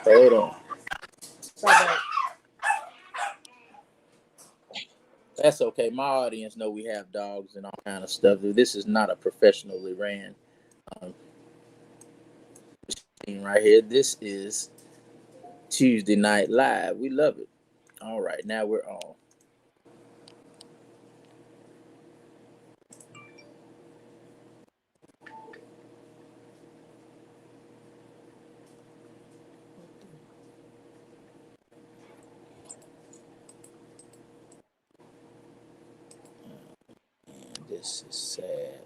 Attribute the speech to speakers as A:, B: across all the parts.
A: Hold on.
B: Bye-bye.
A: That's okay. My audience know we have dogs and all kind of stuff. This is not a professionally ran machine right here. This is Tuesday Night Live. We love it. All right, now we're on. And this is sad.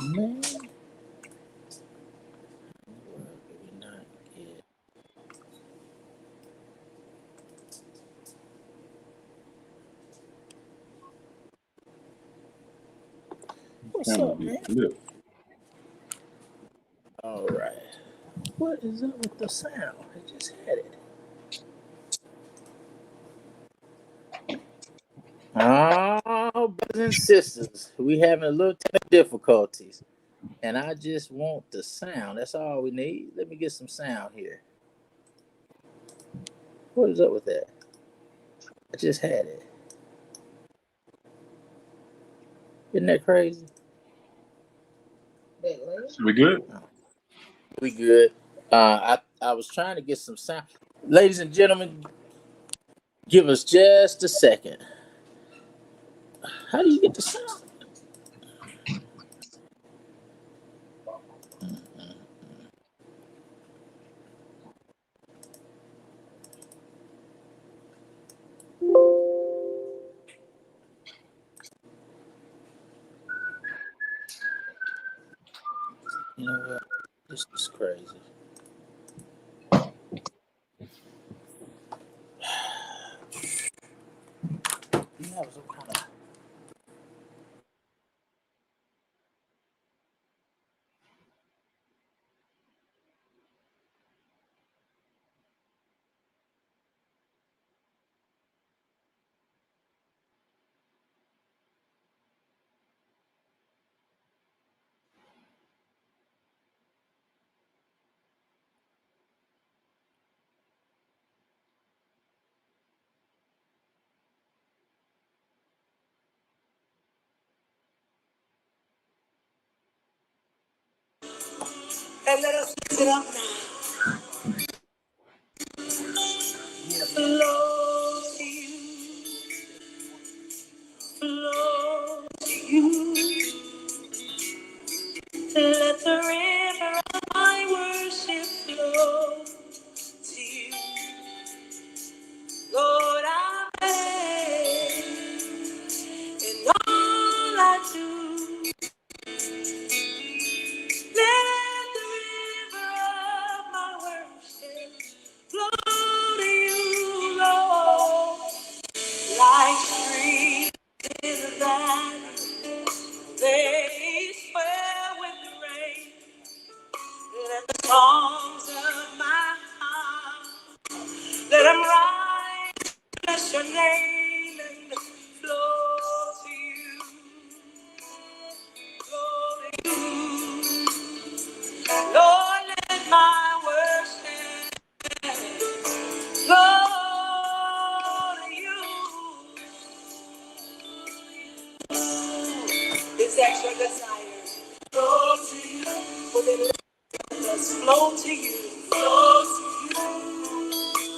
A: Man. What's up, man? All right. What is up with the sound? I just had it. Oh, brothers and sisters, we having a little difficulties, and I just want the sound. That's all we need. Let me get some sound here. What is up with that? I just had it. Isn't that crazy?
C: We good?
A: We good. I was trying to get some sound. Ladies and gentlemen, give us just a second. How do you get the sound? You know what? This is crazy. You have some kind of.
D: And let us lift it up now. Flow to you, flow to you. Let the river of my worship flow to you. Lord, I pray in all I do. Let the river of my worship flow to you, Lord. Like streams in the valley, they swell with the rain. Let the songs of my heart, let them rise, bless your name and flow to you, flow to you. Lord, let my worship flow to you. Is that your desire? Flow to you. Well, then let us flow to you. Flow to you.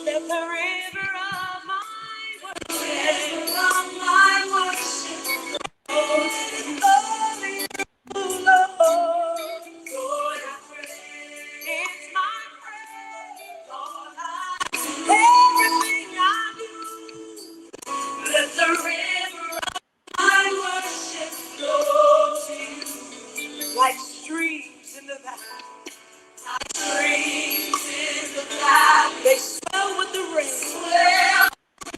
D: Let the river of my worship, flow to you. Lord, Lord, I pray. It's my prayer, Lord, everything I do. Let the river of my worship flow to you. Like streams in the valley. Like streams in the valley. They swell with the rain. Swell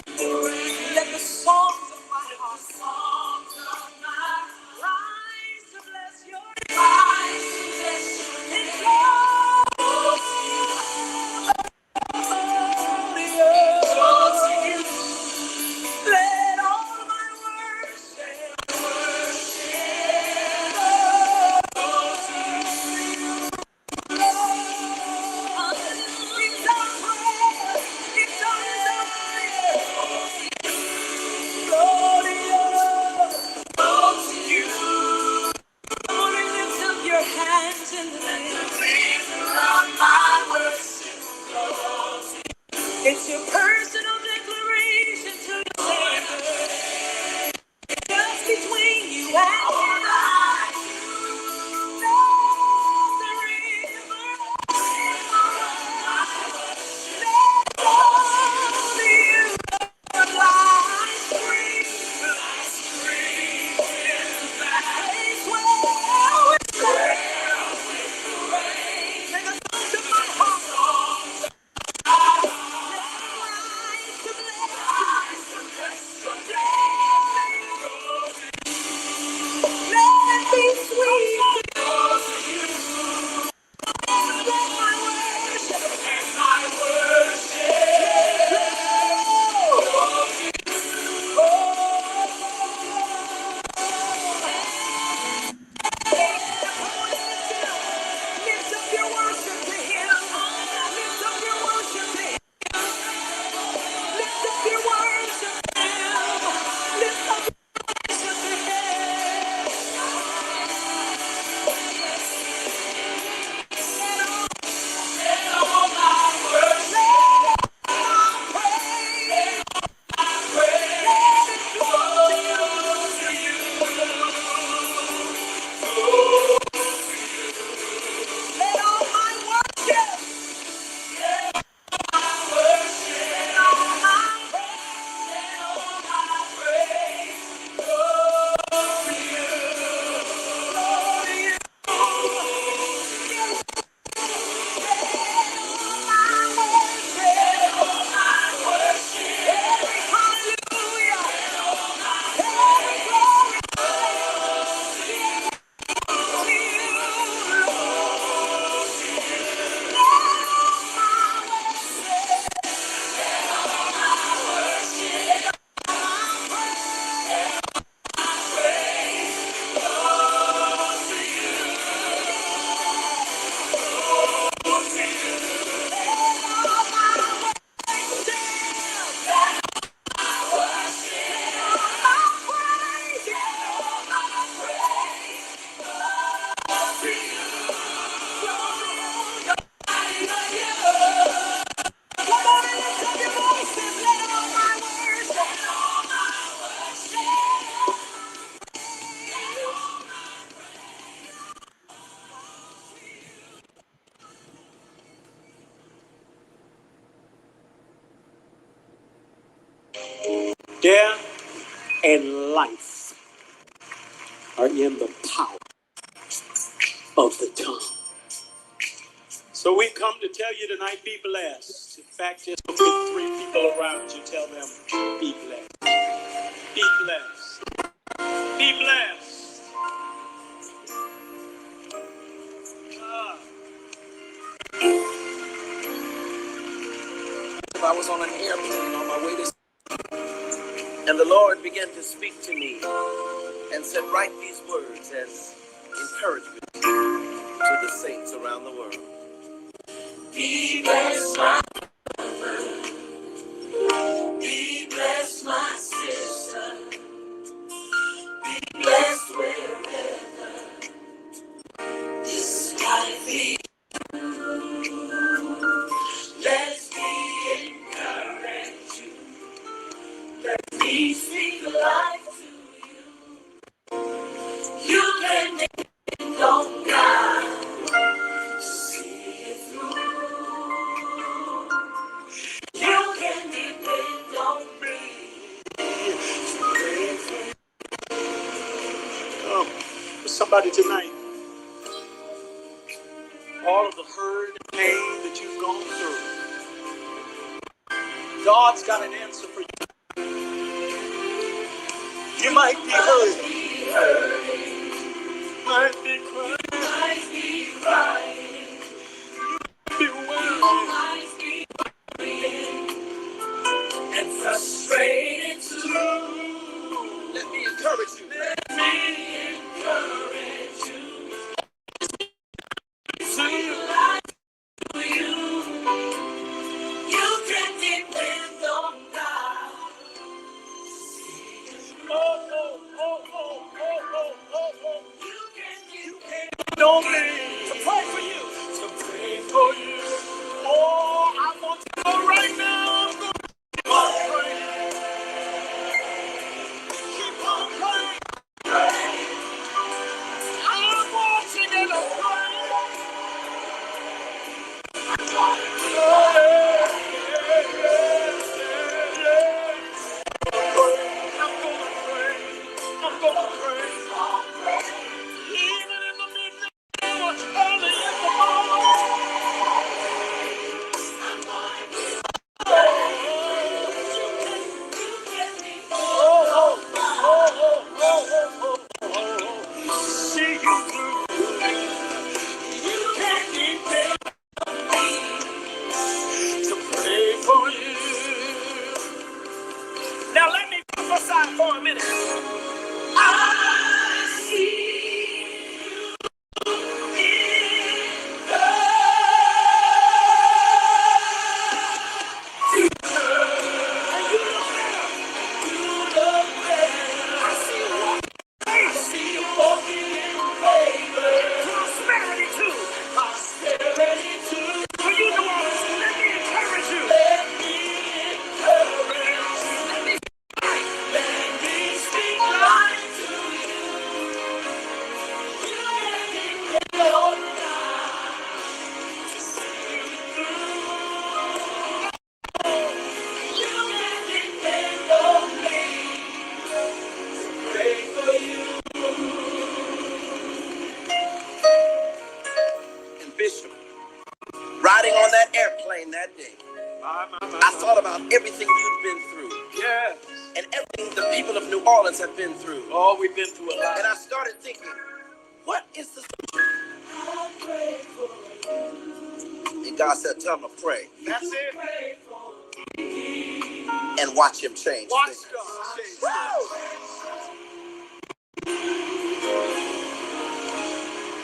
D: with the rain. Let the songs of my heart, songs of my heart, rise to bless your name. Rise to bless your name. It's let all my worship flow to you. hands in the air. Let the river of my worship flow. It's your personal declaration to your Savior. Just between you and I.
C: Death and life are in the power of the tongue. So we come to tell you tonight, be blessed. In fact, just look at 3 people around you, tell them, be blessed. Be blessed. Be blessed.
E: I was on an airplane on my way to, and the Lord began to speak to me and said, write these words as encouragement to the saints around the world. Be blessed, my brother. Be blessed, my sister. Be blessed wherever this life is. Let's be encouraged. Let me speak life to you. You can depend on God to see it through. You can depend on me to pray for you.
C: For somebody tonight, all of the hurt and pain that you've gone through, God's got an answer for you. You might be hurting, might be crying, be worried,
E: And frustrated too. Let me encourage you.
C: let me encourage you.
E: Speak life to you. You can depend on God.
C: Oh, oh, oh, oh, oh, oh, oh, oh.
E: You can depend
C: Don't be. for you. Oh, I want to know right now. I'm gonna keep on praying. I'm watching and I'm praying. Oh, yeah. I'm gonna pray. I'm gonna pray. Even in the midnight hour, early in the morning. See you through. You can't depend to pray for you. Now let me prophesy for a minute. I see in I see you walking in favor. Prosperity too. Prosperity too. For you to want to let me encourage you. Let me encourage you. Let me speak life to you. You can depend on God to see you through. You can depend on me to pray for you. And Bishop, riding on that airplane that day, I thought about everything you've been through. Yeah. And everything the people of New Orleans have been through. Oh, we've been through a lot. And I started thinking, what is the solution? And God said, tell them to pray. That's it. And watch him change. Watch God change.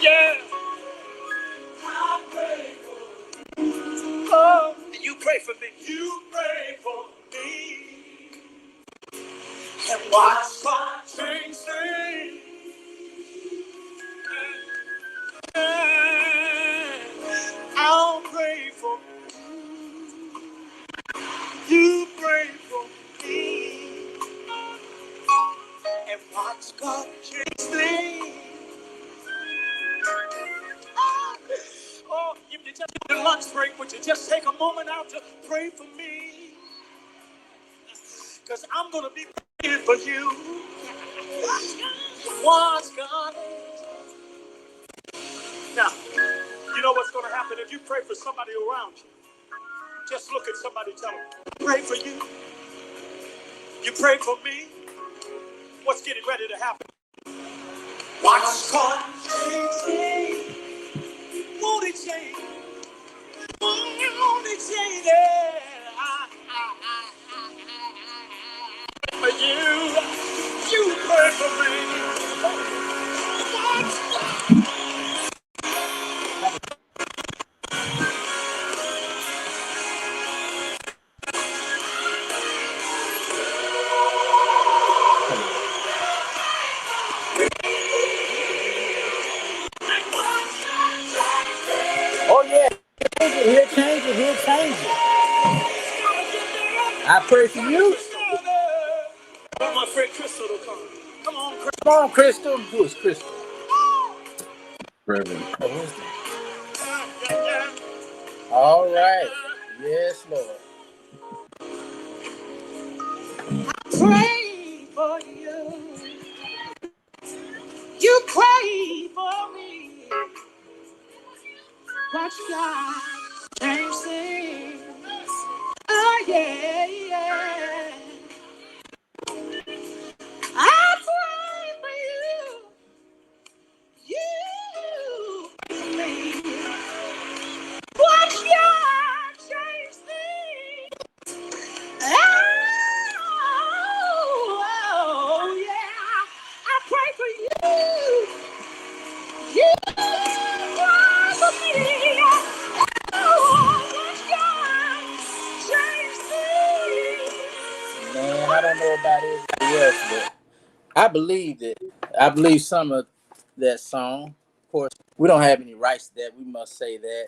C: Yeah. Oh, and you pray for me. You pray for me. And watch God change things. I'll pray for you. Pray for me. And watch God change things. Oh, if you just get a lunch break, would you just take a moment out to pray for me? Because I'm going to be praying for you. Watch God. Now, you know what's going to happen if you pray for somebody around you? Just look at somebody, tell them, pray for you. You pray for me. What's getting ready to happen? Watch God change. Won't it change? Won't it change? Yeah. For you. You pray for me.
A: Oh yeah, he'll change it. He'll change it. I pray for you.
C: Oh, my friend Crystal will come. Come on, Crystal.
A: Come on, Crystal. Who is Crystal? Reverend. All right. Yes, Lord.
C: Pray for you. You pray for me. Watch God change things. Oh, yeah, yeah. I pray for you. You pray for me. Watch God change things. Oh, yeah. I pray for you. You pray for me. Oh, watch God change things.
A: Man, I don't know about everybody else, but I believe that. I believe some of that song. Of course, we don't have any rights to that. We must say that.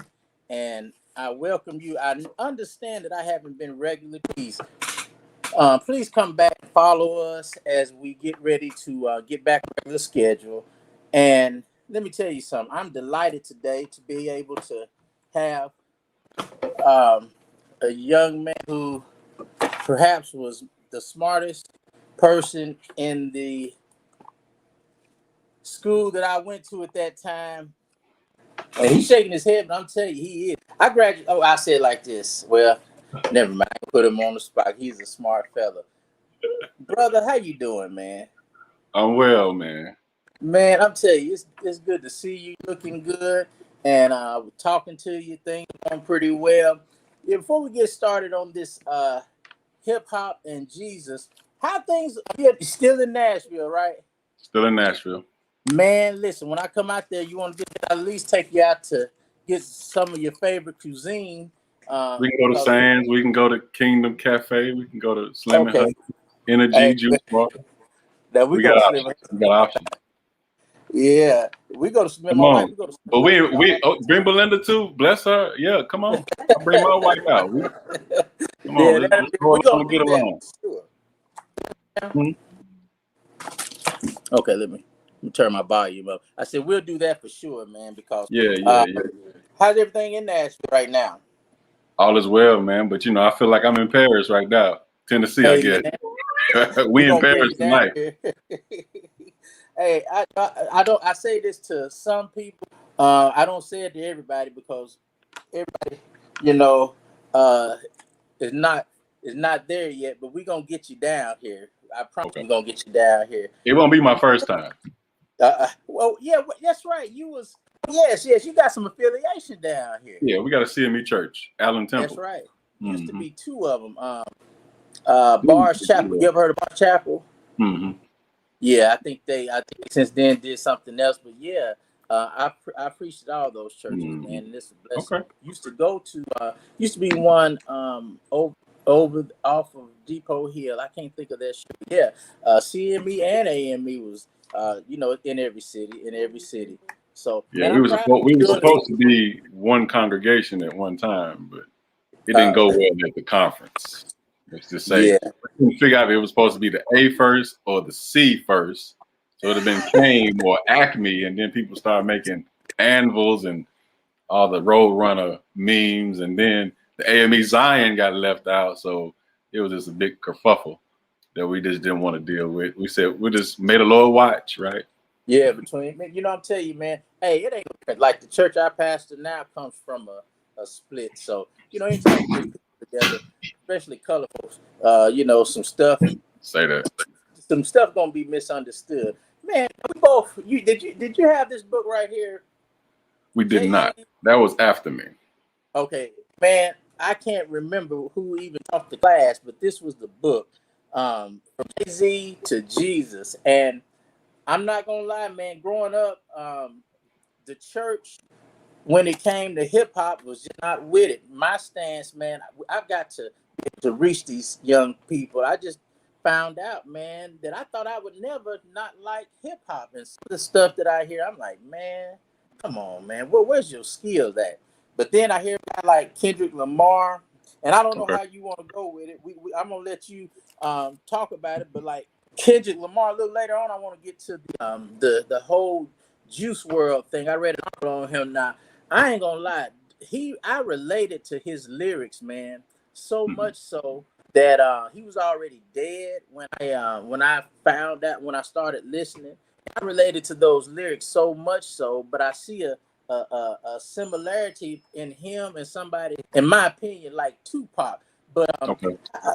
A: and I welcome you. I understand that I haven't been regularly. Please come back and follow us as we get ready to get back on regular schedule. And let me tell you something. I'm delighted today to be able to have um, a young man who perhaps was the smartest person in the school that I went to at that time. And he's shaking his head, but I'm telling you, he is. I graduated. Oh, I said like this. Well, never mind. Put him on the spot. He's a smart fella. Brother, how you doing, man?
F: I'm well, man.
A: Man, I'm telling you, it's good to see you looking good. And talking to you, things going pretty well. Yeah, before we get started on this hip hop and Jesus, how things you're still in Nashville, right?
F: Still in Nashville.
A: Man, listen, when I come out there, you want to at least take you out to get some of your favorite cuisine.
F: We can go to Sands. We can go to Kingdom Cafe. We can go to Slim and Hustle, Energy,
A: Hey,
F: Juice Bar.
A: That
F: We got options. We got options.
A: Yeah, we go to Slim.
F: Come
A: My
F: on.
A: wife, we go to Slim.
F: But we bring Belinda too. Bless her. Yeah, come on. I'll bring my wife out. Come on.
A: Yeah,
F: Let's go along and get along.
A: Sure.
F: Hmm?
A: Okay, let me turn my volume up. I said we'll do that for sure, man. Because
F: Yeah.
A: how's everything in Nashville right now?
F: All is well, man. But I feel like I'm in Paris right now. Tennessee,
A: Hey,
F: I guess. We in Paris tonight.
A: Hey, I don't. I say this to some people. I don't say it to everybody because everybody, is not there yet. But we gonna get you down here. I promise we're gonna get you down here.
F: It won't be my first time.
A: Well, yeah, that's right. You was yes. You got some affiliation down here.
F: Yeah, we got a CME church, Allen Temple.
A: That's right. Used to be two of them.
F: Mm-hmm.
A: Bars Chapel. You ever heard of Bars Chapel?
F: Mm-hmm.
A: Yeah, I think since then did something else. But yeah, I appreciate all those churches, man. And this is a blessing.
F: Okay.
A: Used to be one over off of Depot Hill. I can't think of that shit. Yeah, CME and AME was in every city. So
F: yeah,
A: man,
F: we were supposed to be one congregation at one time, but it didn't go well at the conference. Let's just say,
A: yeah.
F: We couldn't figure out if it was supposed to be the A first or the C first. So it would have been Kane or Acme, and then people started making anvils and all the Roadrunner memes, and then the AME Zion got left out. So it was just a big kerfuffle that we just didn't want to deal with. We said we just made a Lord watch, right?
A: Yeah, I'm telling you, man. Hey, it ain't like the church I pastor now comes from a split. So anytime you get people together, especially color folks, some stuff.
F: Say that.
A: Some stuff gonna be misunderstood. Man, we both. Did you have this book right here?
F: We did not. That was after me.
A: Okay, man. I can't remember who even taught the class, but this was the book, from Jay-Z to Jesus. And I'm not gonna lie, man. Growing up, the church, when it came to hip hop, was just not with it. My stance, man. I've got to reach these young people. I just found out, man, that I thought I would never not like hip hop, and some of the stuff that I hear, I'm like, man, come on, man. Where's your skills at? But then I hear about like Kendrick Lamar, and I don't know how you want to go with it. I'm gonna let you talk about it, but like Kendrick Lamar, a little later on, I want to get to the whole Juice World thing. I read an article on him. Now, I ain't gonna lie, I related to his lyrics, man, so much so that he was already dead when I found out, when I started listening. I related to those lyrics so much so, but I see a similarity in him and somebody, in my opinion, like Tupac. But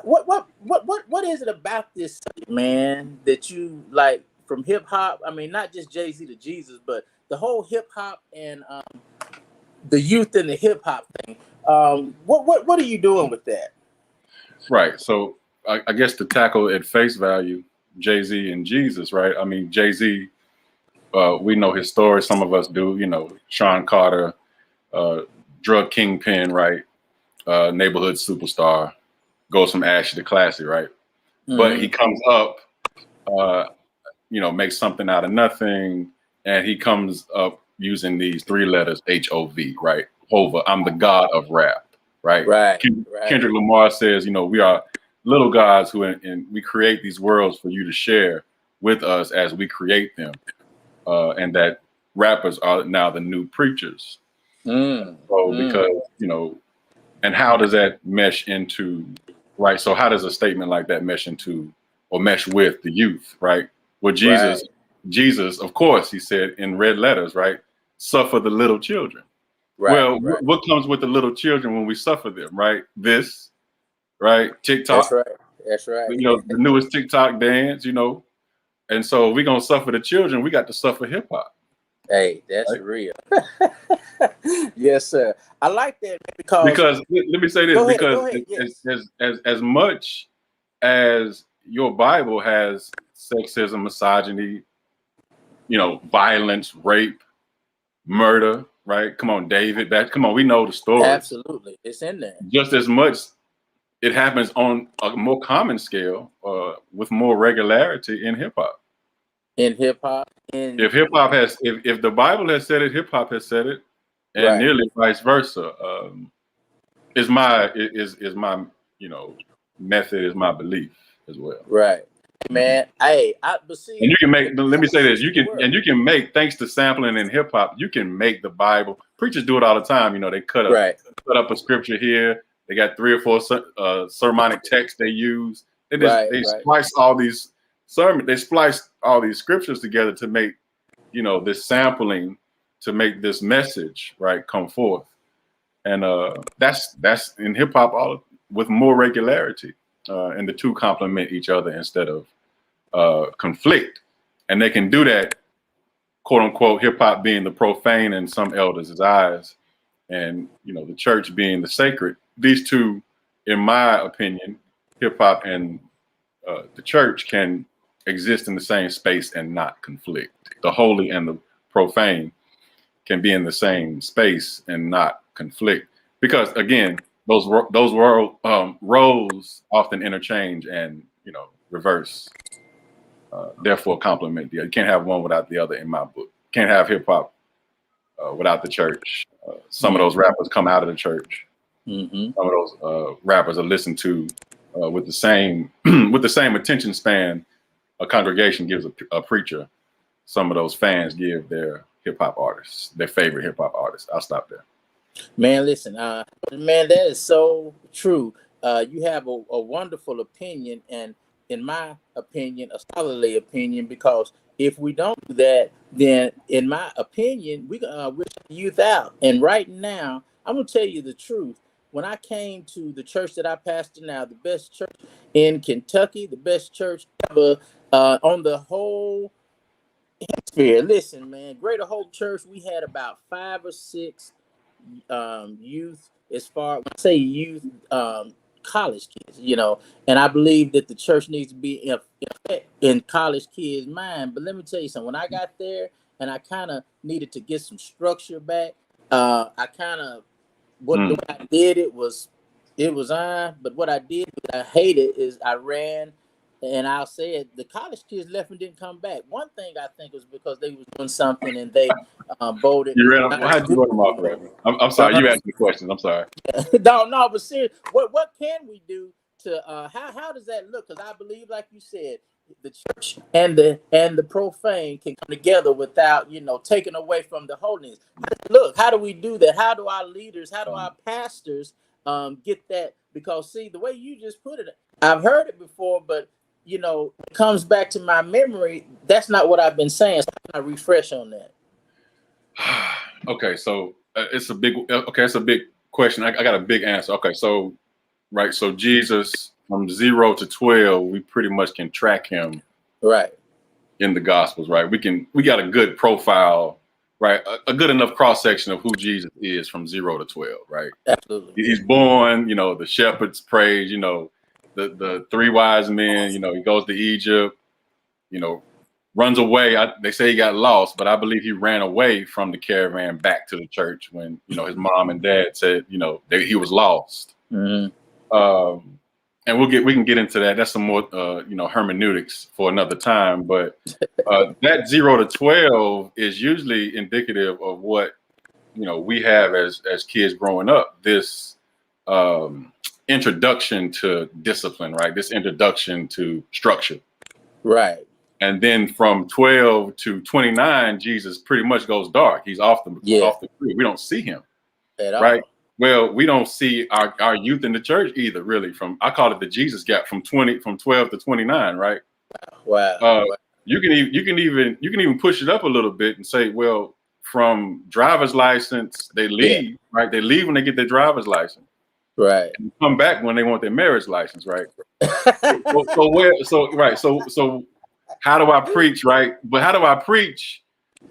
A: what is it about this, man, that you like from hip hop? I mean, not just Jay-Z to Jesus, but the whole hip hop and the youth and the hip hop thing. What are you doing with that?
F: Right. So I guess to tackle at face value, Jay-Z and Jesus, right? I mean, Jay-Z, we know his story. Some of us do, Sean Carter, drug kingpin, right? Neighborhood superstar, goes from ashy to classy, right? Mm-hmm. But he comes up, makes something out of nothing. And he comes up using these three letters, HOV, right? Jehovah. I'm the God of rap. Right.
A: Right.
F: Kendrick Lamar says, you know, we are little gods who and we create these worlds for you to share with us as we create them. And that rappers are now the new preachers. Because, you know, and how does that mesh into, right? So how does a statement like that mesh into or mesh with the youth, right? Well, Jesus, of course, he said in red letters, right? Suffer the little children. What comes with the little children when we suffer them, right? This, right? TikTok.
A: That's right.
F: You know, the newest TikTok dance, you know. And so we're going to suffer the children. We got to suffer hip hop.
A: Hey, that's right? Real. Yes, sir. I like that
F: because let me say this,
A: go
F: because
A: ahead. Yes.
F: as much as your Bible has sexism, misogyny, you know, violence, rape, murder, right? Come on, David. Come on, we know the story.
A: Absolutely, it's in there.
F: Just as much, it happens on a more common scale, with more regularity in hip hop.
A: If
F: hip hop has, if the Bible has said it, hip hop has said it, and nearly vice versa. Is my you know method, is my belief as well.
A: Right. Man, but see,
F: and you can make. Let me say this: you can make, thanks to sampling in hip hop, you can make the Bible. Preachers do it all the time. You know, they cut up a scripture here. They got 3 or 4 sermonic texts they use. They splice all these sermons. They splice all these scriptures together to make, you know, this sampling to make this message come forth. And that's in hip hop all with more regularity, and the two complement each other instead of conflict. And they can do that, quote unquote, hip hop being the profane in some elders' eyes, and you know, the church being the sacred. These two, in my opinion, hip hop and the church can exist in the same space and not conflict. The holy and the profane can be in the same space and not conflict, because again, those roles often interchange and, you know, reverse. Therefore, complement the other. You can't have one without the other in my book. Can't have hip hop without the church. Some of those rappers come out of the church. Some of those rappers are listened to with the same attention span a congregation gives a preacher. Some of those fans give their hip hop artists, their favorite hip hop artists. I'll stop there.
A: Man, listen, man, that is so true. You have a wonderful opinion, and in my opinion, a scholarly opinion, because if we don't do that, then in my opinion, we're the youth out. And right now, I'm gonna tell you the truth. When I came to the church that I pastor now, the best church in Kentucky, the best church ever on the whole hemisphere. Listen, man, Greater Hope Church, we had about 5 or 6 youth, as far when I say youth, college kids, you know, and I believe that the church needs to be in college kids' mind. But let me tell you something. When I got there and I kind of needed to get some structure back, I kind of what I did but what I did, what I hated, is I ran, and I'll say it, the college kids left and didn't come back. One thing I think was because they was doing something and they voted.
F: You ran them. How'd you run them off, Reverend? I'm sorry, you asked me questions. I'm sorry.
A: No, but seriously, what can we do to how does that look? Because I believe, like you said, the church and the profane can come together without, you know, taking away from the holiness. Look, how do we do that? How do our leaders, how do our pastors get that? Because see, the way you just put it, I've heard it before, but you know, it comes back to my memory. That's not what I've been saying. So I refresh on that.
F: Okay, so it's a big question. I got a big answer. Okay, so so Jesus, from 0 to 12, we pretty much can track him in the Gospels, right? We got a good profile, right? A good enough cross section of who Jesus is from 0 to 12, right?
A: Absolutely.
F: He's born, you know, the shepherds praise, you know, the 3 wise men, you know, he goes to Egypt, you know, runs away. They say he got lost, but I believe he ran away from the caravan back to the church when, you know, his mom and dad said, you know, he was lost. And we can get into that. That's some more, you know, hermeneutics for another time. But that 0 to 12 is usually indicative of what we have as kids growing up, this introduction to discipline, right? This introduction to structure.
A: Right.
F: And then from 12 to 29, Jesus pretty much goes dark. He's off the grid. We don't see him
A: At all.
F: right. Well, we don't see our youth in the church either, really. I call it the Jesus gap from 12 to 29, right?
A: Wow.
F: You can even push it up a little bit and say, well, from driver's license, they leave, right? They leave when they get their driver's license.
A: Right.
F: And come back when they want their marriage license, right? So how do I preach, right? But how do I preach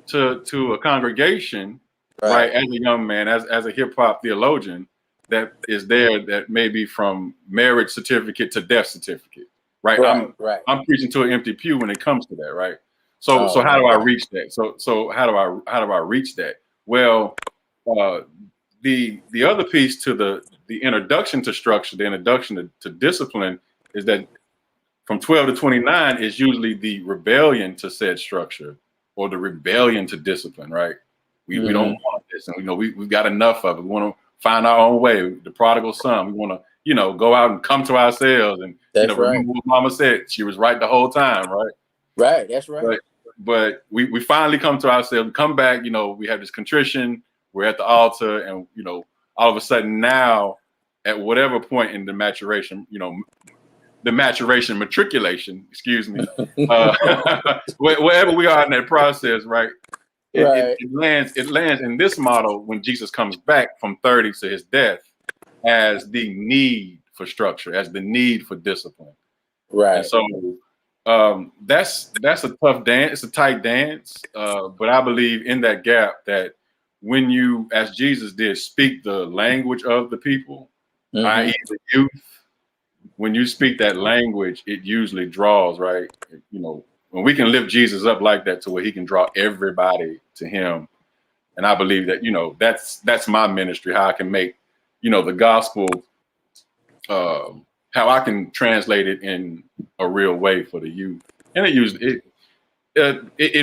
F: to a congregation, right? As a young man, as a hip hop theologian that is there, that may be from marriage certificate to death certificate, right? I'm preaching to an empty pew when it comes to that, right? So how do I reach that? So how do I reach that? Well, the other piece to the introduction to structure, the introduction to discipline, is that from 12 to 29 is usually the rebellion to said structure or the rebellion to discipline, right? We don't want this, and we've got enough of it. We want to find our own way. The prodigal son. We want to go out and come to ourselves, and remember what Mama said. She was right the whole time, right?
A: Right. That's right.
F: But we finally come to ourselves. We come back. We have this contrition. We're at the altar, and all of a sudden now, at whatever point in the maturation, matriculation, excuse me, wherever we are in that process, right? It lands in this model when Jesus comes back from 30 to his death as the need for structure, as the need for discipline.
A: Right.
F: And so that's a tough dance. It's a tight dance. But I believe in that gap that when you, as Jesus did, speak the language of the people, i.e. the youth, when you speak that language, it usually draws, right? When we can lift Jesus up like that to where he can draw everybody to him. And I believe that, that's my ministry, how I can make, the gospel, how I can translate it in a real way for the youth. And it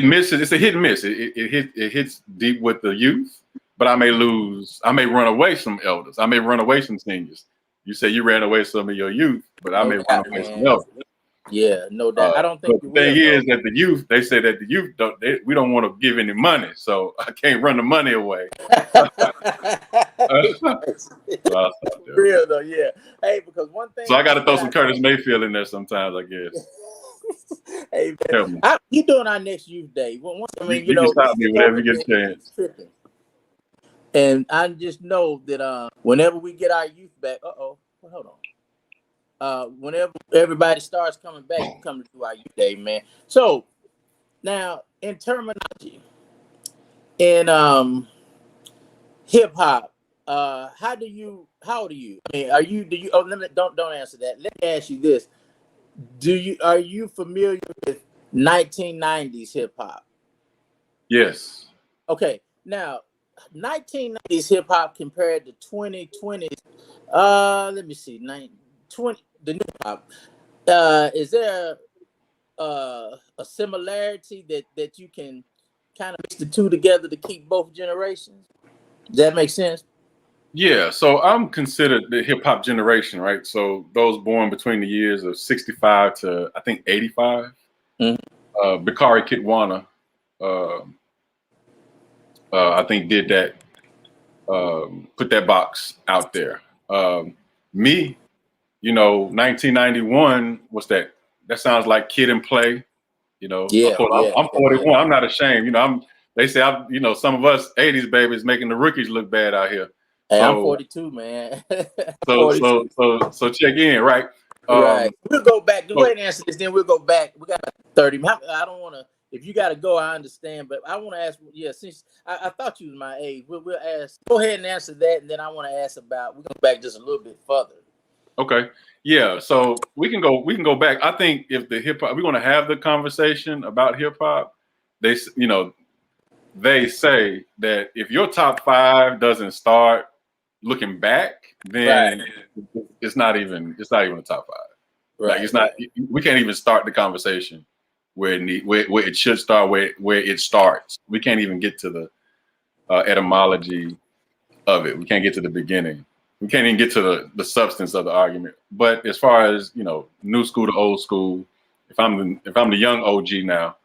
F: misses, it's a hit and miss. It hits deep with the youth, but I may run away some elders. I may run away some seniors. You say you ran away some of your youth, but I may run away some elders.
A: Yeah, no doubt. I don't think
F: the thing is that the youth, they say that the youth we don't want to give any money, so I can't run the money away.
A: Real though, yeah. Hey, because one thing.
F: So I got to throw some Curtis Mayfield in there sometimes, I guess.
A: Hey, man, you doing our next youth day?
F: You can stop me whenever you get a chance.
A: And I just know that whenever we get our youth back, hold on. Whenever everybody starts coming back, you come to do our youth day, man. So now in terminology, in hip hop, how old are you? I mean, don't answer that. Let me ask you this. Are you familiar with 1990s hip hop?
F: Yes.
A: Okay. Now 1990s hip hop compared to 2020s. Let me see. 20 the new hop. Is there a similarity that you can kind of mix the two together to keep both generations? Does that make sense?
F: Yeah, so I'm considered the hip hop generation, right? So those born between the years of 65 to I think 85. Bakari Kitwana, I think did that, put that box out there. Me, 1991, what's that? That sounds like Kid and Play.
A: Yeah,
F: I'm 41. I'm not ashamed. They say some of us 80s babies making the rookies look bad out here.
A: Hey, I'm 42, man.
F: So check in, right?
A: Right. We'll go back. Go ahead and answer this. Then we'll go back. We got 30 minutes. I don't want to. If you got to go, I understand. But I want to ask. Yeah, since I thought you was my age, we'll ask. Go ahead and answer that, and then I want to ask about. We're going back just a little bit further.
F: Okay. Yeah. So we can go back. I think if the hip hop, we're going to have the conversation about hip hop. They say that if your top 5 doesn't start looking back, then it's not even a top 5. Right. Like it's not. We can't even start the conversation where it should start, where it starts. We can't even get to etymology of it. We can't get to the beginning. We can't even get to the substance of the argument. But as far as, you know, new school to old school, if I'm the young OG now,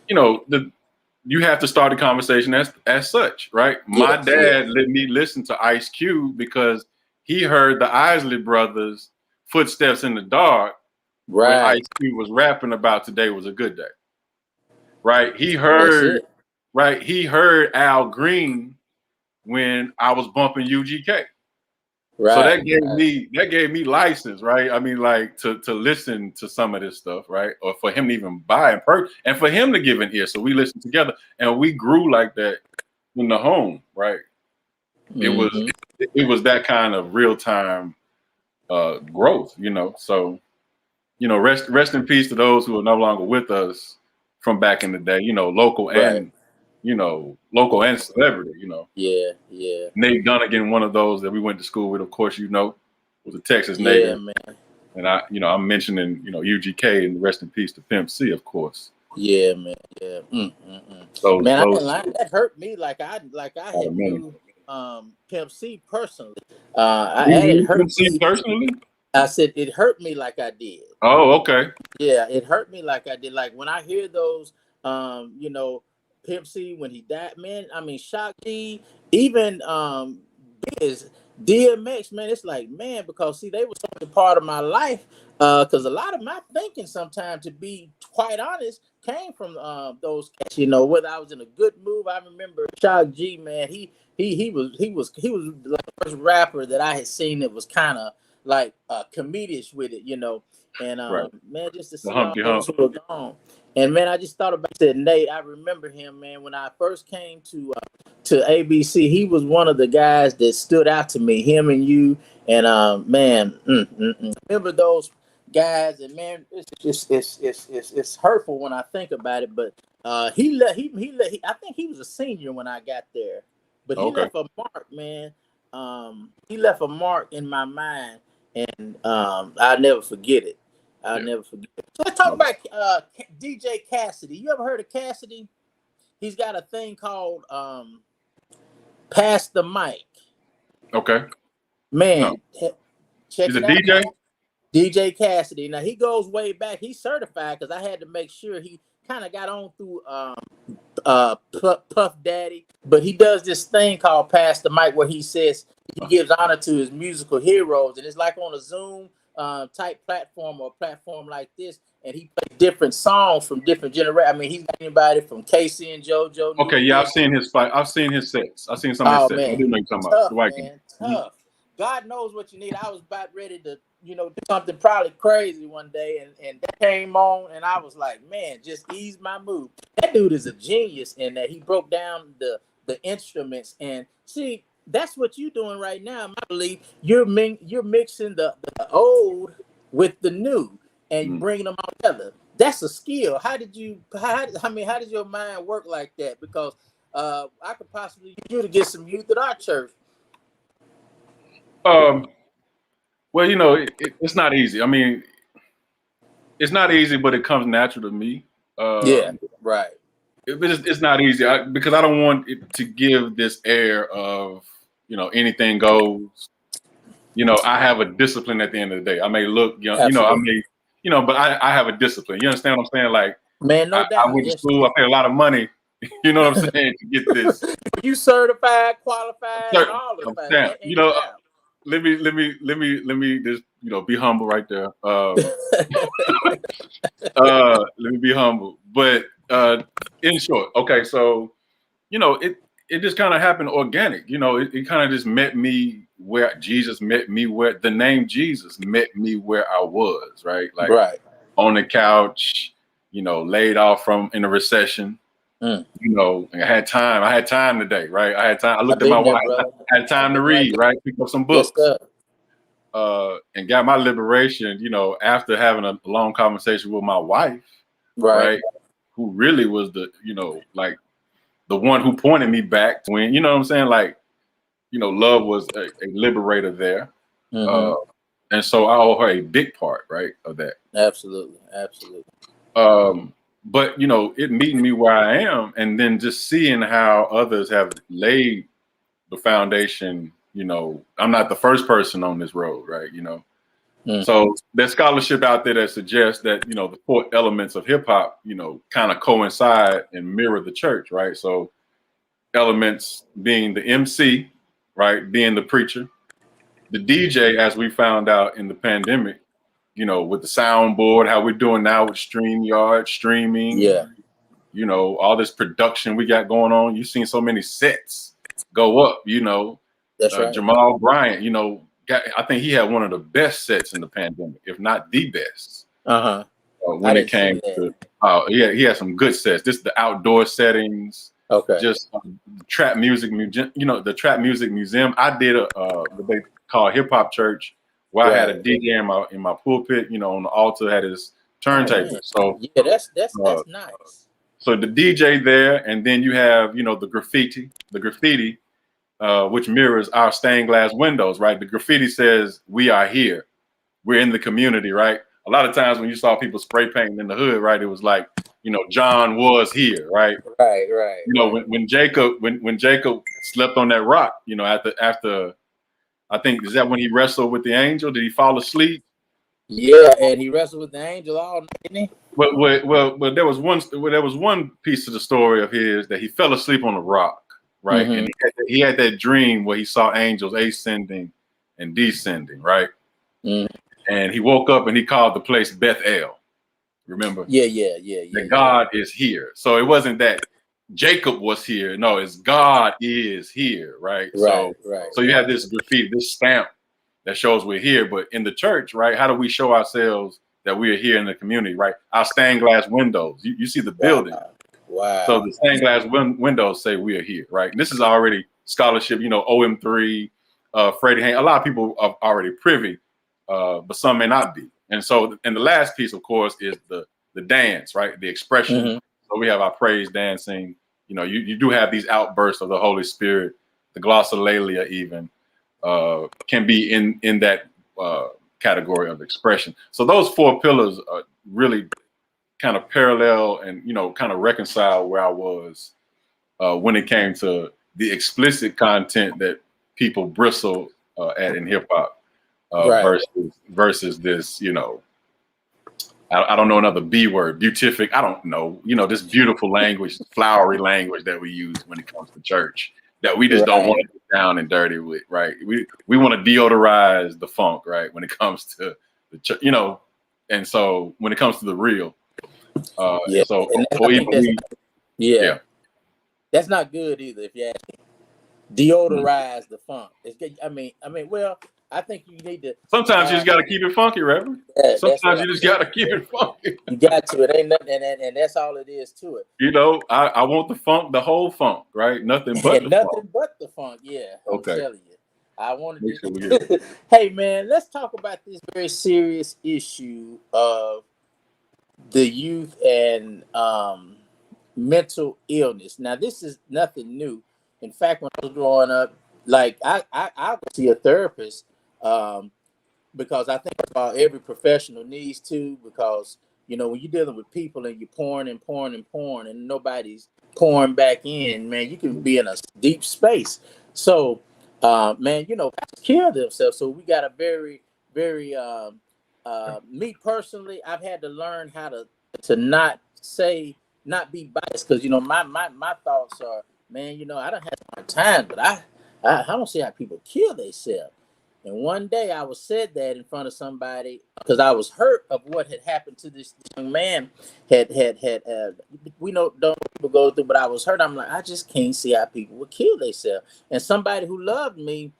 F: you know, you have to start the conversation as such, right? My dad let me listen to Ice Cube because he heard the Isley Brothers' Footsteps in the Dark when Ice Cube was rapping about Today Was a Good Day. Right? He heard Al Green when I was bumping UGK. Right. So that gave me license, right? I mean, like to listen to some of this stuff, right? Or for him to even buy and for him to give an ear. So we listened together and we grew like that in the home, right? Mm-hmm. It was that kind of real time growth, you know. So, you know, rest in peace to those who are no longer with us from back in the day, you know, local and celebrity, you know. Yeah. Nate Dunnigan, one of those that we went to school with, of course, you know, was a Texas native. Man. And I'm mentioning, you know, UGK and rest in peace to Pimp C, of course.
A: Yeah, man. Yeah. Man, I can lie. That hurt me like I had knew Pimp C personally. It hurt Pimp C personally? I said it hurt me like I did.
F: Oh, okay. Yeah,
A: it hurt me like I did. Like when I hear those, you know, Pimp C when he died, man. I mean, Shock G, even is DMX, man. It's like, man, because see, they were such a part of my life. Because a lot of my thinking, sometimes, to be quite honest, came from those cats. You know, whether I was in a good mood. I remember Shock G, man. He was like the first rapper that I had seen that was kind of like comedic with it, you know. And man, just to see all those who were gone. And man, I just thought about it, Nate. I remember him, man, when I first came to ABC. He was one of the guys that stood out to me. Him and you, and man, remember those guys. And man, it's hurtful when I think about it. But he I think he was a senior when I got there. But he left a mark, man. He left a mark in my mind, and I'll never forget it. I'll never forget it. So let's talk about DJ Cassidy. You ever heard of Cassidy? He's got a thing called Pass the Mic.
F: Okay.
A: Man, check
F: He's
A: it
F: a
A: out.
F: DJ?
A: DJ Cassidy. Now, he goes way back. He's certified because I had to make sure he kind of got on through Puff Daddy. But he does this thing called Pass the Mic where he says he gives honor to his musical heroes. And it's like on a Zoom type platform or a platform like this. And he plays different songs from different generations. I mean, he's got anybody from Casey and JoJo.
F: Okay, yeah, I've seen his sets. I've seen some of his sets.
A: Man.
F: I do know you're talking about.
A: Man, tough. God knows what you need. I was about ready to, you know, do something probably crazy one day, and that came on, and I was like, man, just ease my mood. That dude is a genius in that he broke down the instruments, and see, that's what you're doing right now. I believe you're mixing the old with the new and bringing them all together. That's a skill. How did your mind work like that? Because I could possibly use you to get some youth at our church.
F: Well, you know, it's not easy. I mean, it's not easy, but it comes natural to me.
A: Right.
F: It's not easy because I don't want it to give this air of, you know, anything goes. You know, I have a discipline at the end of the day. I may look young, but I have a discipline. You understand what I'm saying? Like,
A: man, no doubt.
F: I went to school. I paid a lot of money. You know what I'm saying, to get this.
A: You certified, qualified, and all of that.
F: You know. Let me just, you know, be humble right there. Let me be humble. But in short, okay, so, you know, it just kind of happened organic. You know, it kind of just met me where Jesus met me, where the name Jesus met me where I was, right? Like on the couch, you know, laid off in a recession. You know, I had time today, right? I had time. I looked at my wife. I had time to read, right? Pick up some books. And got my liberation, you know, after having a long conversation with my wife, right? Who really was the, you know, like the one who pointed me back when, you know what I'm saying? Like, you know, love was a liberator there. And so I owe her a big part, right, of that.
A: Absolutely.
F: but you know, it meeting me where I am, and then just seeing how others have laid the foundation. You know, I'm not the first person on this road, right? You know, so there's scholarship out there that suggests that, you know, the core elements of hip hop, you know, kind of coincide and mirror the church, right? So elements being the MC, right, being the preacher, the DJ, as we found out in the pandemic, you know, with the soundboard, how we're doing now with StreamYard, streaming,
A: Yeah,
F: you know, all this production we got going on. You've seen so many sets go up, you know.
A: that's right.
F: Jamal Bryant, you know, I think he had one of the best sets in the pandemic, if not the best. When it came to, yeah, he had some good sets. This the outdoor settings,
A: Okay.
F: just trap music, you know, the trap music museum. I did what they call hip hop church, where I had a DJ in my pulpit, you know, on the altar had his turntable. So
A: yeah, that's nice.
F: So the DJ there, and then you have, you know, the graffiti, which mirrors our stained glass windows, right? The graffiti says, "We are here. We're in the community," right? A lot of times when you saw people spray painting in the hood, right, it was like, you know, John was here, right?
A: Right.
F: You know, when Jacob slept on that rock, you know, after I think, is that when he wrestled with the angel? Did he fall asleep?
A: Yeah, and he wrestled with the angel all night, didn't he?
F: Well, there was one piece of the story of his that he fell asleep on a rock, right? And he had that dream where he saw angels ascending and descending, right? And he woke up and he called the place Bethel. Remember?
A: Yeah.
F: That God is here. So it wasn't that Jacob was here. No, it's God is here, right? So you have this graffiti, this stamp that shows we're here. But in the church, right? How do we show ourselves that we are here in the community, right? Our stained glass windows. You see the building.
A: Wow.
F: So the stained glass windows say we are here, right? And this is already scholarship, you know, OM3, Freddie Haynes. A lot of people are already privy, but some may not be. And so, and the last piece, of course, is the dance, right? The expression. So we have our praise dancing. You know, you do have these outbursts of the Holy Spirit. The glossolalia even can be in that category of expression. So those four pillars are really kind of parallel and, you know, kind of reconcile where I was when it came to the explicit content that people bristle at in hip hop versus this, you know, I don't know another B word, beatific. I don't know, you know, this beautiful language, flowery language that we use when it comes to church that we just don't want to get down and dirty with, right? We want to deodorize the funk, right? When it comes to the church, you know, and so when it comes to the real,
A: that's not good either. If you ask me, deodorize the funk. I mean, well, I think you need to.
F: Sometimes you just got to keep it funky, Reverend. Sometimes you just got to keep it funky.
A: You got to. It ain't nothing, and that's all it is to it.
F: You know, I want the funk, the whole funk, right? Nothing but
A: the funk. Yeah.
F: Okay.
A: I'm telling you, I wanted to. Hey, man, let's talk about this very serious issue of the youth and mental illness. Now, this is nothing new. In fact, when I was growing up, like I would see a therapist because I think about every professional needs to, because, you know, when you're dealing with people and you're pouring and nobody's pouring back in, man, you can be in a deep space. So, man, you know, kill themselves. So we got a very, very, me personally, I've had to learn how to not be biased, because, you know, my thoughts are, man, you know, I don't have my time, but I don't see how people kill themselves. And one day I was said that in front of somebody because I was hurt of what had happened to this young man. We don't know people go through, but I was hurt. I'm like, I just can't see how people would kill themselves. And somebody who loved me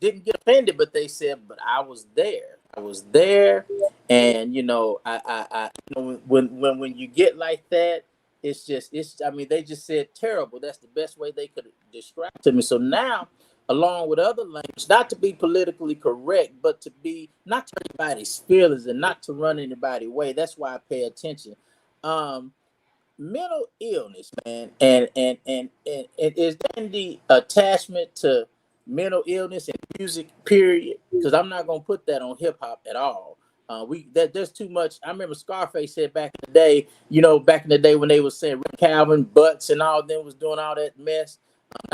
A: didn't get offended, but they said, but I was there. And, you know, I you know, when you get like that, I mean, they just said terrible. That's the best way they could describe it to me. So now, along with other language, not to be politically correct, but to be not to hurt anybody's feelings and not to run anybody's way. That's why I pay attention. Mental illness, man, and is there any attachment to mental illness and music, period? Because I'm not gonna put that on hip hop at all. There's too much. I remember Scarface said back in the day, back in the day when they was saying Rick Calvin, Butts, and all of them was doing all that mess,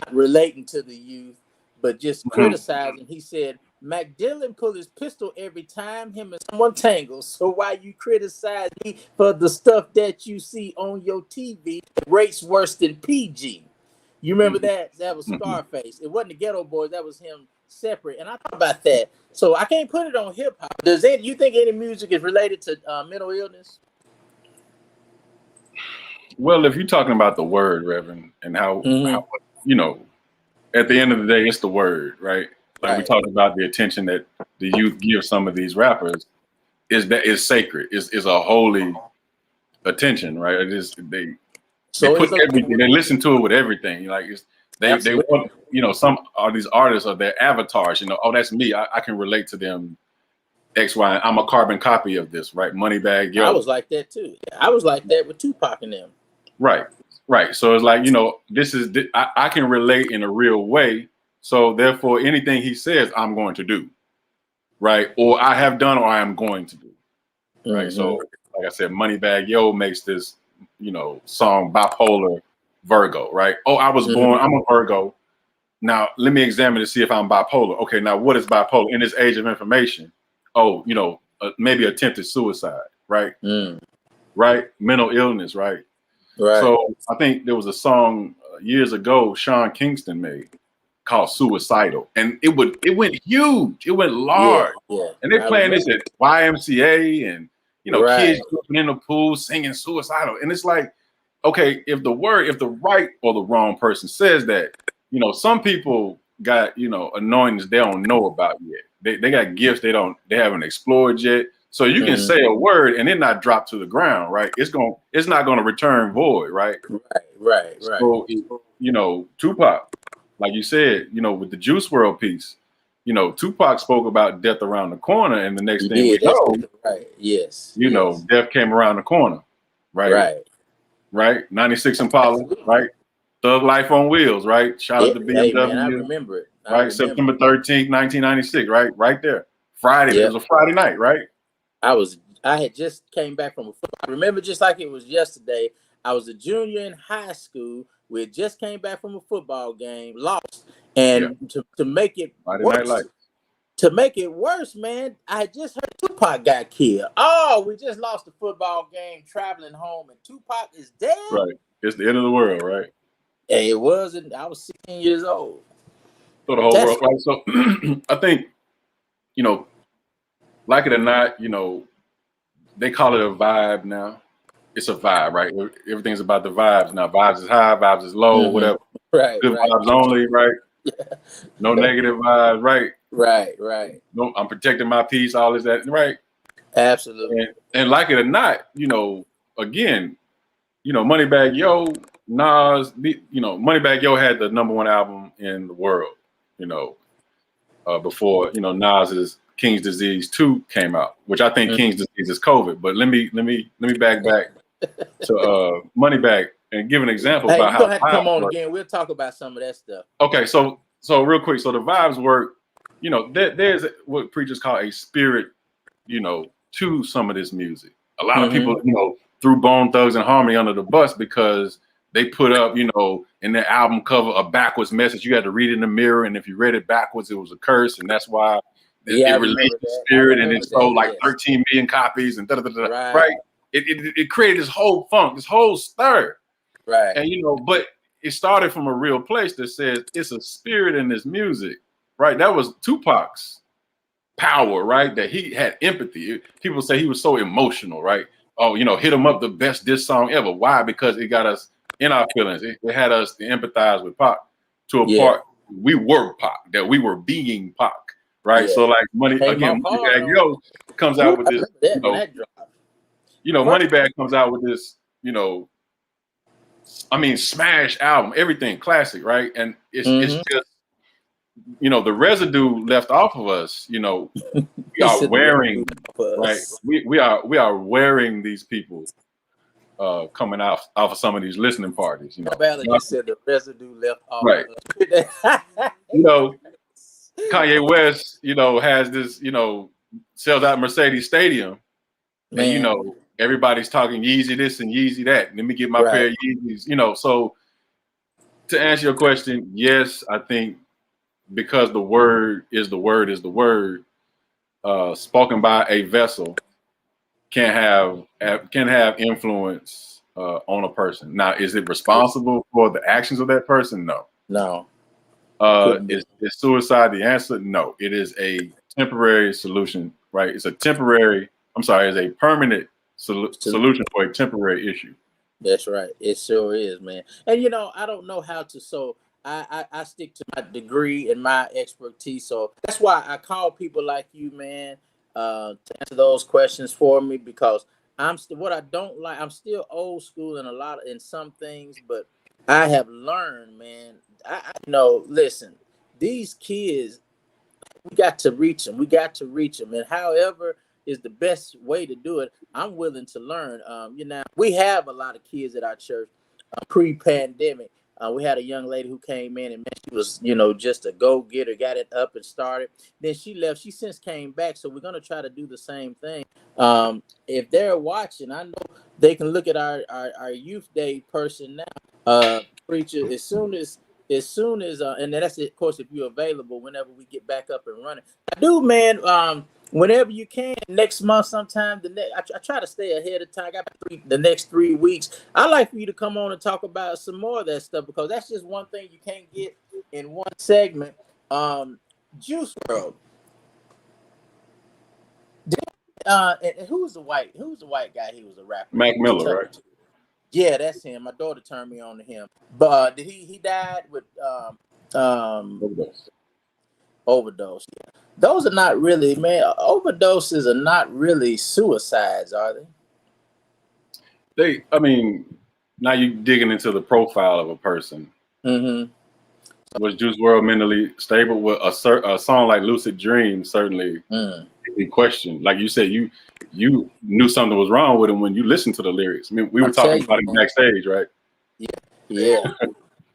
A: not relating to the youth, but just criticizing. He said, Mac Dillon pulled his pistol every time him and someone tangles. So why you criticize me for the stuff that you see on your TV that rates worse than PG? You remember that? That was Scarface. It wasn't the Ghetto Boys. That was him separate. And I thought about that. So I can't put it on hip hop. You think any music is related to mental illness?
F: Well, if you're talking about the word, Reverend, and how at the end of the day, it's the word, right? Like we talked about the attention that the youth give some of these rappers is sacred. Is a holy attention, right? It is they put everything. They listen to it with everything. Like they want some of these artists are their avatars. Oh, that's me. I can relate to them. X, Y. I'm a carbon copy of this, right? Moneybagg Yo.
A: I was like that too. I was like that with Tupac and them.
F: Right. So it's like this is I can relate in a real way. So therefore, anything he says, I'm going to do, right? Or I have done, or I am going to do, right? So, like I said, Moneybagg Yo makes this, song Bipolar Virgo, right? Oh, I was born, I'm a Virgo. Now, let me examine to see if I'm bipolar. Okay, now what is bipolar in this age of information? Oh, maybe attempted suicide, right? Right? Mental illness, right?
A: Right.
F: So I think there was a song years ago Sean Kingston made called Suicidal, and it went huge, it went large, and they're playing this at YMCA, and kids jumping in the pool singing Suicidal, and it's like, okay, if the right or the wrong person says that, some people got anointings they don't know about yet. They got gifts they haven't explored yet. So you can say a word and it not drop to the ground, right? It's not gonna return void, right?
A: Right.
F: So Tupac, like you said, with the Juice WRLD piece, Tupac spoke about death around the corner, and the next thing we know, death came around the corner, right? 96 Impala, right? Thug Life on Wheels, right? Shout out to BMW.
A: Man, I remember it.
F: September 13th, 1996, right there. Friday, it was a Friday night, right?
A: I had just came back from a football. I remember just like it was yesterday. I was a junior in high school. We had just came back from a football game, lost, and to make it worse, man, I had just heard Tupac got killed. Oh, we just lost the football game, traveling home, and Tupac is dead.
F: Right, it's the end of the world, right?
A: And it wasn't. I was 16 years old.
F: So the whole world, right? So I think, like it or not, they call it a vibe now. It's a vibe, right? Everything's about the vibes now. Vibes is high, vibes is low, whatever.
A: Right.
F: Good vibes only, right? No negative vibes, right?
A: Right.
F: No, I'm protecting my peace, all is that, right?
A: Absolutely.
F: And like it or not, again, Moneybagg Yo, Nas, Moneybagg Yo had the #1 album in the world, before Nas's King's Disease 2 came out, which I think King's Disease is COVID. But let me back to Moneybagg and give an example about how.
A: Have to come on again. We'll talk about some of that stuff.
F: Okay, so real quick, so the vibes work. There's what preachers call a spirit, to some of this music. A lot of people, threw Bone Thugs and Harmony under the bus because they put up, in their album cover a backwards message. You had to read it in the mirror, and if you read it backwards, it was a curse, and that's why it released the spirit, and it sold like 13 million copies, and right? It created this whole funk, this whole stir,
A: right?
F: And but it started from a real place that says it's a spirit in this music, right? That was Tupac's power, right? That he had empathy. People say he was so emotional, right? Oh, hit him up, the best diss song ever. Why? Because it got us in our feelings. It had us to empathize with Pac to a part. We were Pac, that we were being Pac, right? So like Moneybagg Yo comes out with this, Moneybagg comes out with this, smash album, everything classic, right? And it's just, the residue left off of us, we are wearing, right? We are wearing these people coming off of some of these listening parties,
A: Ballard just said the residue left off.
F: Right. Kanye West, has this, sells out Mercedes Stadium,
A: Man.
F: and you know everybody's talking Yeezy this and Yeezy that. Let me get my pair of Yeezys. You know, so to answer your question, yes, I think because the word is the word is the word, spoken by a vessel can have influence on a person. Now, is it responsible for the actions of that person? No.
A: No.
F: Is suicide the answer? No. It is a temporary solution, right? It's a permanent solution for a temporary issue.
A: That's right. It sure is, man. And you know, I don't know how to. So I stick to my degree and my expertise. So that's why I call people like you, man, to answer those questions for me, because what I don't like. I'm still old school in some things, but I have learned, man. I know. Listen, these kids, we got to reach them. We got to reach them, and however is the best way to do it, I'm willing to learn. You know, we have a lot of kids at our church. Pre-pandemic, we had a young lady who came in, and man, she was, you know, just a go-getter, got it up and started. Then she left. She since came back, so we're gonna try to do the same thing. If they're watching, I know they can look at our youth day person now, preacher. As soon as and that's of course if you're available whenever we get back up and running. I do, man. Whenever you can, next month sometime. I try to stay ahead of time. I got the next 3 weeks. I like for you to come on and talk about some more of that stuff, because that's just one thing you can't get in one segment. Juice WRLD. And who was the white guy? He was a rapper.
F: Mac Miller, right?
A: Yeah, that's him. My daughter turned me on to him. But did he died with overdose? Yeah. Those are not really, man. Overdoses are not really suicides, are they?
F: I mean, now you're digging into the profile of a person.
A: Mm-hmm.
F: Was Juice WRLD mentally stable? With a song like "Lucid Dream" certainly be questioned. Like you said, you knew something was wrong with him when you listened to the lyrics. I mean, we were talking about him backstage, right?
A: Yeah.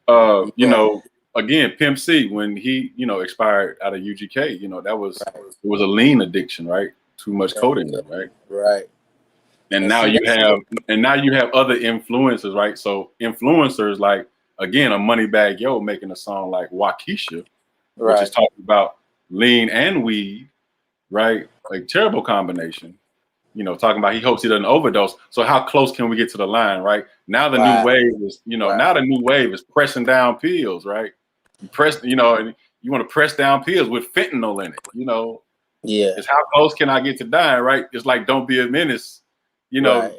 F: You know, again, Pimp C, when he, you know, expired out of UGK, you know, it was a lean addiction, right? Too much codeine, right?
A: Right.
F: And now you have other influencers, right? So influencers like, again, a Moneybagg Yo making a song like Waukesha, which is talking about lean and weed, right? A terrible combination. You know, talking about he hopes he doesn't overdose. So how close can we get to the line, right? Now the new wave is, you know, now the new wave is pressing down pills, right? You press, you know, and you want to press down pills with fentanyl in it, you know.
A: Yeah.
F: It's how close can I get to dying, right? It's like Don't Be a Menace, you know,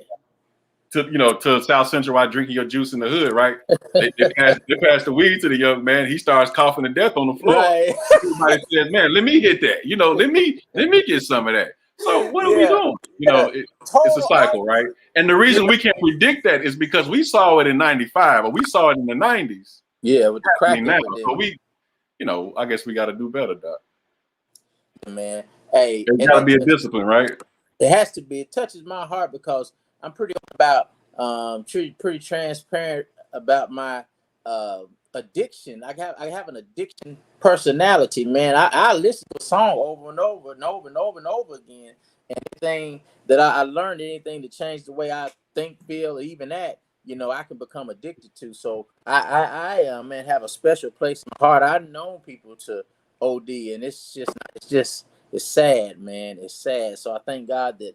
F: to South Central while drinking your juice in the hood, right? They pass the weed to the young man. He starts coughing to death on the floor.
A: Right.
F: Everybody says, man, let me hit that. You know, let me get some of that. So what are we doing? You know, it's a cycle, right? And the reason we can't predict that is because we saw it in '95 or we saw it in the '90s.
A: Yeah, with the crack now.
F: So we, you know, I guess we got to do better, Doc.
A: Man, hey,
F: there's got to be a discipline, right?
A: It has to be. It touches my heart because I'm pretty pretty transparent about my addiction. I have an addiction personality, man. I listen to a song over and over and over and over and over again. Anything that I learned, anything to change the way I think, feel, or even act, you know, I can become addicted to. So I man, have a special place in my heart. I've known people to OD, and it's sad, man. It's sad. So I thank God that,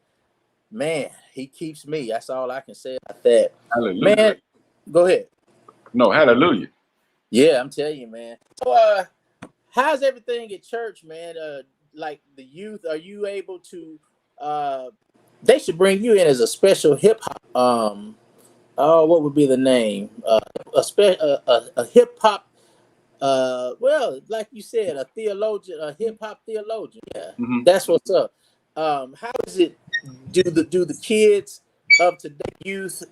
A: man, he keeps me. That's all I can say about that.
F: Hallelujah.
A: Man, go ahead.
F: No, hallelujah.
A: Yeah, I'm telling you, man. So, how's everything at church, man? Like the youth, are you able to? They should bring you in as a special hip hop. What would be the name? A hip hop. Well, like you said, a theologian, a hip hop theologian. Yeah, That's what's up. How is it? Do the kids of today youth,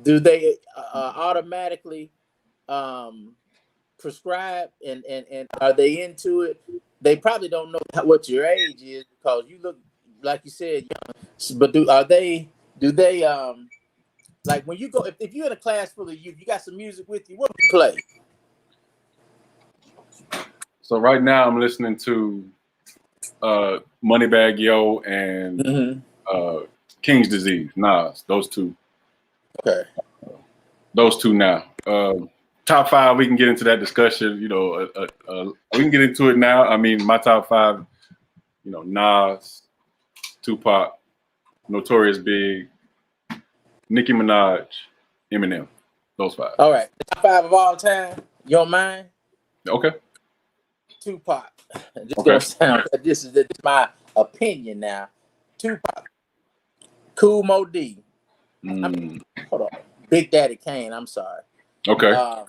A: do they automatically prescribe and are they into it? They probably don't know what your age is because you look, like you said, young. But do they like when you go, if you're in a class full of youth, you got some music with you, what do you play?
F: So right now I'm listening to Moneybag Yo and King's Disease. Nas, those two.
A: Okay.
F: Those two now. Top five, we can get into that discussion. We can get into it now. I mean, my top five, Nas, Tupac, Notorious Big, Nicki Minaj, Eminem. Those five.
A: All right. Top five of all time. Your mind?
F: Okay.
A: Tupac. This
F: Okay.
A: gonna sound. This is my opinion now. Tupac. Cool Mo D. Hold on. Big Daddy Kane. I'm sorry.
F: Okay.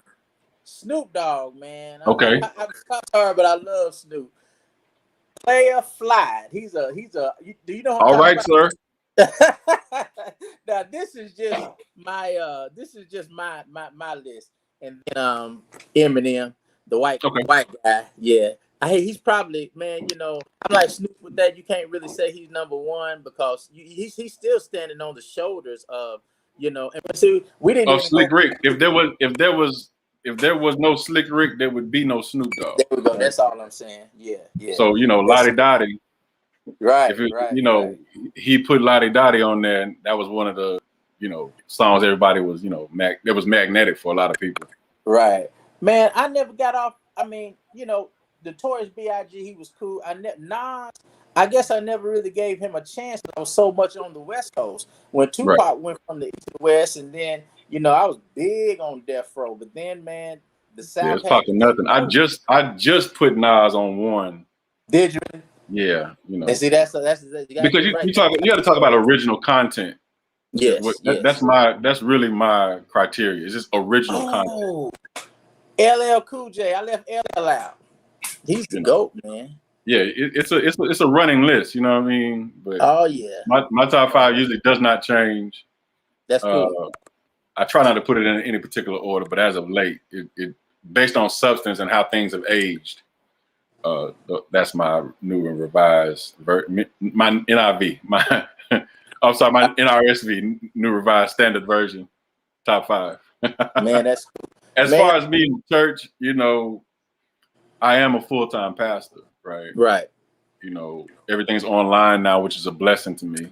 A: Snoop Dogg, man.
F: Okay.
A: I'm sorry, but I love Snoop. Player Fly. He's a. Do you know?
F: All right, sir.
A: Now this is just my my list, and then Eminem, the white guy. Yeah, he's probably, man. I'm like Snoop with that. You can't really say he's number one because he's still standing on the shoulders of And see, we didn't.
F: Slick Rick. If there was no Slick Rick, there would be no Snoop Dogg.
A: There we go. That's all I'm saying. Yeah.
F: So Lottie Dottie.
A: Right.
F: He put Lottie Dottie on there, and that was one of the songs everybody was that was magnetic for a lot of people.
A: Right, man. I never got off. I mean, Notorious B.I.G. He was cool. Nas. I guess I never really gave him a chance. I was so much on the West Coast when Tupac went from the East to the West, and then I was big on Death Row. But then, man, the South.
F: Yeah, it's talking nothing. I just put Nas on one.
A: Did you?
F: Yeah,
A: And see, that's because
F: you got to talk about original content.
A: Yes,
F: that's really my criteria. It's just original content.
A: LL Cool J, I left LL out. He's the GOAT, man.
F: Yeah, it's a running list. You know what I mean? But my top five usually does not change.
A: That's cool.
F: I try not to put it in any particular order, but as of late, it based on substance and how things have aged. That's my new and revised my NIV, my NRSV, new revised standard version, top five.
A: Man, that's cool.
F: As far as me in church, I am a full-time pastor, right?
A: Right.
F: Everything's online now, which is a blessing to me.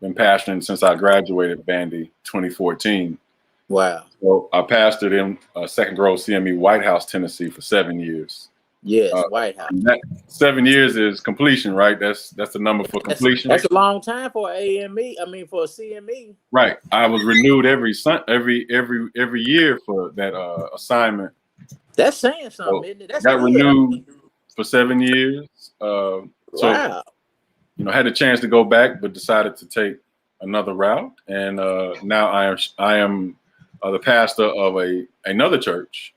F: Been pastoring since I graduated Bandy 2014.
A: Wow.
F: So I pastored in Second Grove CME, White House, Tennessee, for 7 years.
A: Yes, White House.
F: 7 years is completion, right? That's the number for completion.
A: That's a long time for AME. I mean, for a CME.
F: Right. I was renewed every year for that assignment.
A: That's saying something, isn't it? That's
F: got renewed for 7 years. Wow. Had a chance to go back, but decided to take another route, and now I am the pastor of another church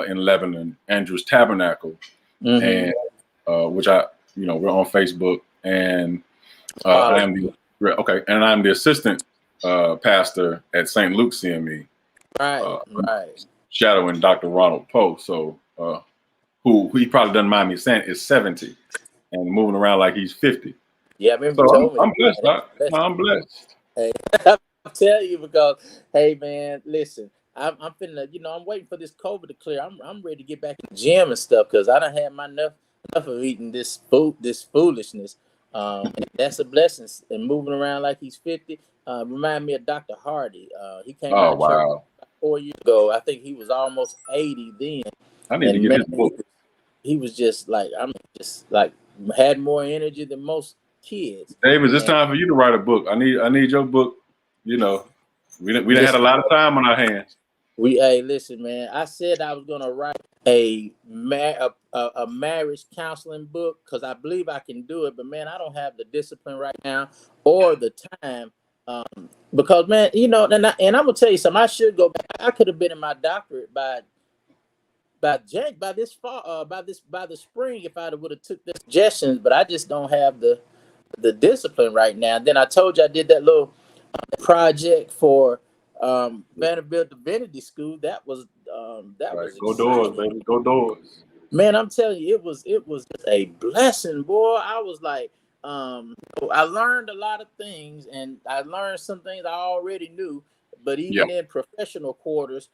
F: in Lebanon, Andrew's Tabernacle, and which we're on Facebook, and I'm the assistant pastor at St. Luke CME, right, shadowing Dr. Ronald Poe. So who he probably doesn't mind me saying is 70 and moving around like he's 50.
A: Yeah, I remember.
F: So I'm blessed, Doc. I'm blessed.
A: Hey, I'll tell you because, hey, man, listen, I'm finna, I'm waiting for this COVID to clear. I'm ready to get back in the gym and stuff because I done had my enough of eating this foolishness. And that's a blessing. And moving around like he's 50. Remind me of Dr. Hardy. He came out of church 4 years ago. I think he was almost 80 then.
F: I need to get his book.
A: He was just like, had more energy than most kids.
F: David, it's time for you to write a book. I need your book. We done had a lot of time on our hands.
A: Listen, man. I said I was gonna write a marriage counseling book because I believe I can do it, but man, I don't have the discipline right now or the time. Because man, and I'm gonna tell you something. I should go back. I could have been in my doctorate by this fall, by the spring if I would have took the suggestions, but I just don't have the discipline right now. Then I told you I did that little project for Vanderbilt Divinity School. That was
F: go doors, baby, go doors.
A: Man, I'm telling you, it was just a blessing, boy. I was like, I learned a lot of things, and I learned some things I already knew, but even in professional quarters,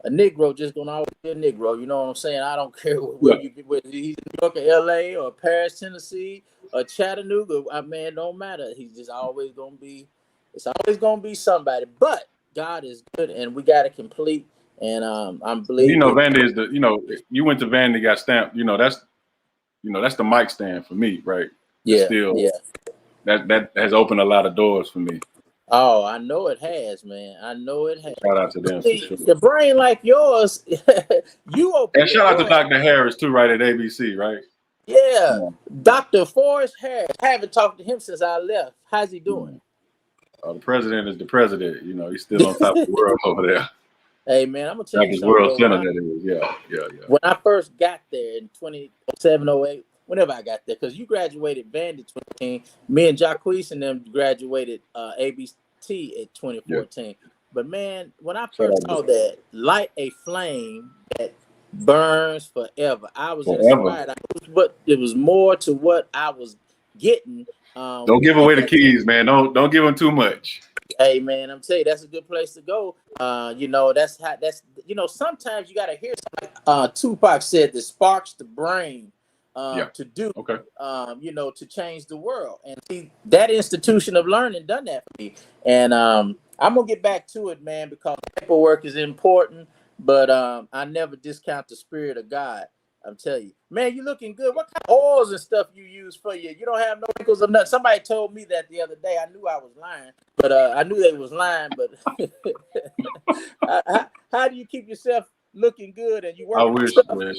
A: a Negro just gonna always be a Negro. You know what I'm saying? I don't care whether he's in New York or LA or Paris, Tennessee or Chattanooga. Man, don't matter. He's just always gonna be. It's always gonna be somebody. But God is good, and we got to complete. And I'm believing.
F: Vandy is you went to Vandy, got stamped. That's the mic stand for me, right?
A: Yeah.
F: That has opened a lot of doors for me.
A: Oh, I know it has, man. I know it has.
F: Shout out to them for sure.
A: The brain like yours, you open.
F: And shout out to Dr. Harris too, right, at ABC, right?
A: Yeah. Dr. Forrest Harris. I haven't talked to him since I left. How's he doing?
F: The president is the president. He's still on top of the world over there.
A: Hey, man, I'm gonna tell you
F: Like
A: something.
F: World Center, that is. Yeah.
A: When I first got there in 2007, 08, whenever I got there, because you graduated Vandy 2014, me and Jacquees and them graduated ABC at 2014. Yeah. But man, when I first saw that light a flame that burns forever, I was inspired. But it was more to what I was getting.
F: Don't give away the keys, man. Don't give them too much.
A: Hey man, I'm telling you, that's a good place to go. Sometimes you gotta hear something. Tupac said that sparks the brain to do, to change the world. And see, that institution of learning done that for me. And I'm gonna get back to it, man, because paperwork is important, but I never discount the spirit of God. I'm telling you, man, you looking good. What kind of oils and stuff you use for you? You don't have no wrinkles or nothing. Somebody told me that the other day. I knew I was lying, but I knew they was lying. But how do you keep yourself looking good and you work?
F: I wish, man.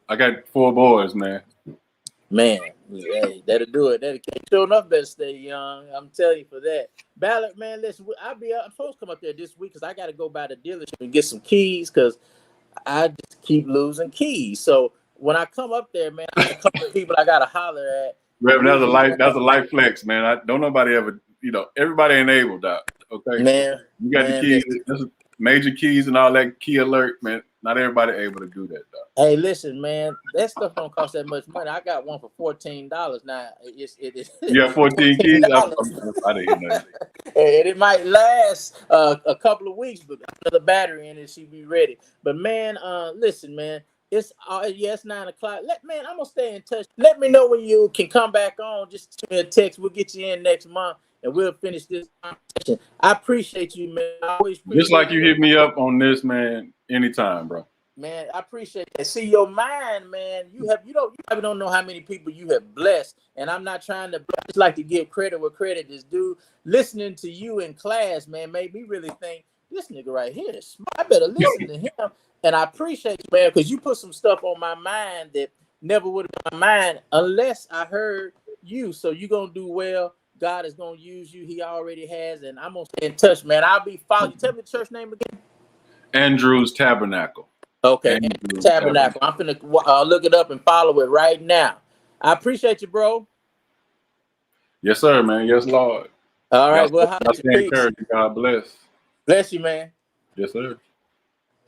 F: I got 4 boys, man.
A: Man, hey, that'll do it. That'll sure enough better stay young. I'm telling you for that. Ballard, man, listen, I'm supposed to come up there this week because I got to go by the dealership and get some keys because I just keep losing keys. So when I come up there, man, I got a couple of people I gotta holler at.
F: Reverend, that's a life flex, man. Don't nobody ever, everybody ain't able, Doc. Okay,
A: man.
F: You got the keys, major keys and all that key alert, man. Not everybody able to do that, Doc.
A: Hey, listen, man, that stuff don't cost that much money. I got one for $14 now.
F: You have 14 keys. I didn't hear nothing.
A: And it might last a couple of weeks, but another battery in it, she be ready. But man, listen, man. It's 9 o'clock. I'm gonna stay in touch. Let me know when you can come back on. Just send me a text. We'll get you in next month and we'll finish this conversation. I appreciate you, man. I always
F: just like you hit me up on this, man. Anytime, bro.
A: Man, I appreciate that. See, your mind, man. You probably don't know how many people you have blessed. And I'm not trying to. I just like to give credit where credit is due. Listening to you in class, man, made me really think this nigga right here is smart. I better listen to him. And I appreciate you, man, because you put some stuff on my mind that never would have been on my mind unless I heard you. So you're going to do well. God is going to use you. He already has. And I'm going to stay in touch, man. I'll be following. Tell me the church name again.
F: Andrew's Tabernacle.
A: Okay, Andrew's Tabernacle. I'm going to look it up and follow it right now. I appreciate you, bro.
F: Yes, sir, man. Yes, Lord.
A: All right. Well,
F: God bless.
A: Bless you, man.
F: Yes, sir.